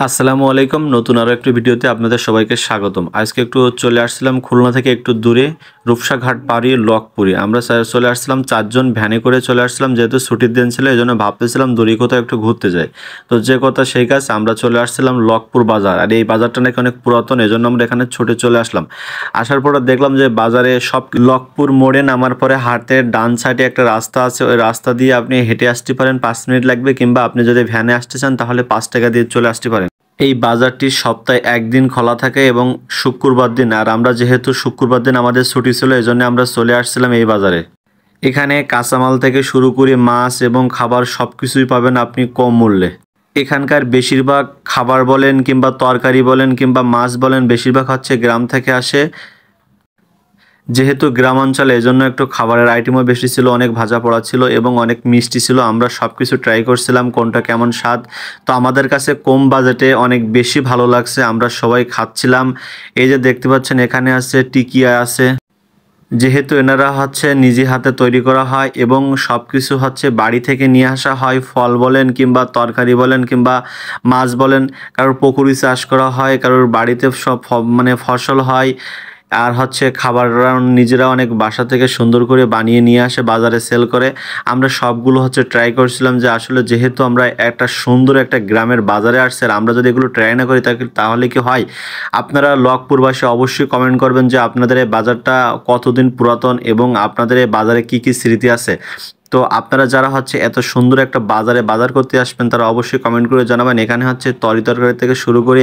আসসালামু আলাইকুম। নতুন আরও একটি ভিডিওতে আপনাদের সবাইকে স্বাগতম। আজকে একটু চলে আসছিলাম খুলনা থেকে একটু দূরে রূপসাঘাট পাড়ি লকপুরে। আমরা চলে আসছিলাম 4 জন ভ্যানে করে চলে আসছিলাম, যেহেতু ছুটির দিন ছিল এই জন্য ভাবতেছিলাম দূরে কোথাও একটু ঘুরতে যাই। তো যে কথা সেই কাজ, আমরা চলে আসছিলাম লকপুর বাজার। আর এই বাজারটা নাকি অনেক পুরাতন, এই জন্য আমরা এখানে ছুটে চলে আসলাম। আসার পরে দেখলাম যে বাজারে সব লকপুর মোড়ে নামার পরে হাতের ডান সাইডে একটা রাস্তা আছে, ওই রাস্তা দিয়ে আপনি হেঁটে আসতে পারেন, 5 মিনিট লাগবে, কিংবা আপনি যদি ভ্যানে আসতে চান তাহলে 5 টাকা দিয়ে চলে আসতে পারেন। এই বাজারটি সপ্তাহে একদিন খোলা থাকে এবং শুক্রবার দিন। আর আমরা যেহেতু শুক্রবার দিন আমাদের ছুটি ছিল, এই জন্য আমরা চলে আসছিলাম এই বাজারে। এখানে কাঁচামাল থেকে শুরু করে মাছ এবং খাবার সব কিছুই পাবেন আপনি কম মূল্যে। এখানকার বেশিরভাগ খাবার বলেন কিংবা তরকারি বলেন কিংবা মাছ বলেন, বেশিরভাগ হচ্ছে গ্রাম থেকে আসে। যেহেতু গ্রামাঞ্চলে এজন্য একটু খাবারের আইটেমও বেশি ছিল, অনেক ভাজা পোড়া ছিল এবং অনেক মিষ্টি ছিল। আমরা সব কিছু ট্রাই করছিলাম কোনটা কেমন স্বাদ। তো আমাদের কাছে কম বাজেটে অনেক বেশি ভালো লাগছে, আমরা সবাই খাচ্ছিলাম। এই যে দেখতে পাচ্ছেন এখানে আছে টিকিয়া আছে, যেহেতু এনারা হচ্ছে নিজে হাতে তৈরি করা হয় এবং সব কিছু হচ্ছে বাড়ি থেকে নিয়ে আসা হয়। ফল বলেন কিংবা তরকারি বলেন কিংবা মাছ বলেন, কারোর পুকুরি চাষ করা হয়, কারোর বাড়িতে সব ফসল হয়। আর হচ্ছে খাবাররা নিজেরা অনেক বাসা থেকে সুন্দর করে বানিয়ে নিয়ে আসে, বাজারে সেল করে। আমরা সবগুলো হচ্ছে ট্রাই করছিলাম, যে আসলে যেহেতু আমরা একটা সুন্দর একটা গ্রামের বাজারে আসছি, আর আমরা যদি এগুলো ট্রাই না করি তাহলে কি হয়। আপনারা লকপুরবাসী অবশ্যই কমেন্ট করবেন যে আপনাদের এই বাজারটা কতদিন পুরাতন এবং আপনাদের এই বাজারে কি কি স্মৃতি আছে। তো আপনারা যারা হচ্ছে এত সুন্দর একটা বাজারে বাজার করতে আসবেন, তারা অবশ্যই কমেন্ট করে জানাবেন। এখানে হচ্ছে তরকারি থেকে শুরু করে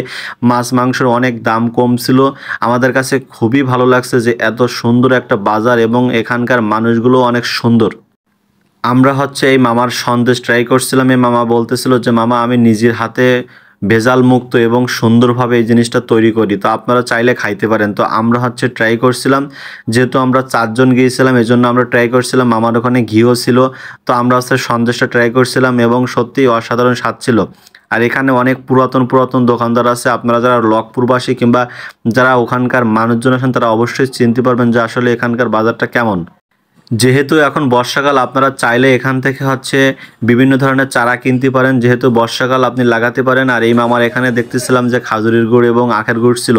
মাছ মাংসের অনেক দাম কম ছিল। আমাদের কাছে খুবই ভালো লাগছে যে এত সুন্দর একটা বাজার এবং এখানকার মানুষগুলো অনেক সুন্দর। আমরা হচ্ছে এই মামার সন্দেশ ট্রাই করছিলাম। এই মামা বলতেছিল যে মামা আমি নিজের হাতে ভেজাল মুক্ত এবং সুন্দরভাবে এই জিনিসটা তৈরি করি, তো আপনারা চাইলে খাইতে পারেন। তো আমরা হচ্ছে ট্রাই করছিলাম, যেহেতু আমরা 4 জন গিয়েছিলাম এই জন্য আমরা ট্রাই করছিলাম। মামার ওখানে ঘিও ছিল, তো আমরা হচ্ছে সন্দেশটা ট্রাই করছিলাম এবং সত্যিই অসাধারণ স্বাদ ছিল। আর এখানে অনেক পুরাতন পুরাতন দোকানদার আছে, আপনারা যারা লকপুরবাসী কিংবা যারা ওখানকার মানুষজন আছেন তারা অবশ্যই চিনতে পারবেন যে আসলে এখানকার বাজারটা কেমন। যেহেতু এখন বর্ষাকাল, আপনারা চাইলে এখান থেকে হচ্ছে বিভিন্ন ধরনের চারা কিনতে পারেন, যেহেতু বর্ষাকাল আপনি লাগাতে পারেন। আর এই মামার এখানে দেখতেছিলাম যে খাজুরের গুড় এবং আখের গুড় ছিল।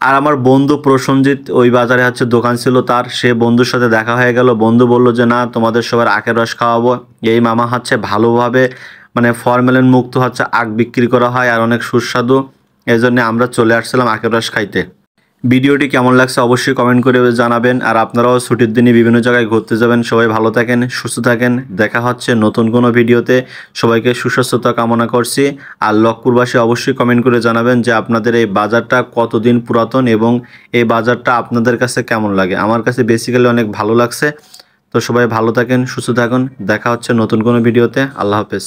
আর আমার বন্ধু প্রসঞ্জিৎ ওই বাজারে হচ্ছে দোকান ছিল তার, সে বন্ধুর সাথে দেখা হয়ে গেল। বন্ধু বলল যে না, তোমাদের সবার আখের রস খাওয়াবো। এই মামা হচ্ছে ভালোভাবে ফরমেলিন মুক্ত হচ্ছে আখ বিক্রি করা হয় আর অনেক সুস্বাদু। এই জন্য আমরা চলে আসছিলাম আখের রস খাইতে। ভিডিওটি কেমন লাগছে অবশ্যই কমেন্ট করে জানাবেন। আর আপনারাও ছুটির দিনে বিভিন্ন জায়গায় ঘুরতে যাবেন। সবাই ভালো থাকেন, সুস্থ থাকেন। দেখা হচ্ছে নতুন কোনো ভিডিওতে। সবাইকে সুস্বাস্থ্যতা কামনা করছি। আর লকপুরবাসী অবশ্যই কমেন্ট করে জানাবেন যে আপনাদের এই বাজারটা কতদিন পুরাতন এবং এই বাজারটা আপনাদের কাছে কেমন লাগে। আমার কাছে বেসিক্যালি অনেক ভালো লাগছে। তো সবাই ভালো থাকেন, সুস্থ থাকুন। দেখা হচ্ছে নতুন কোনো ভিডিওতে। আল্লাহ হাফেজ।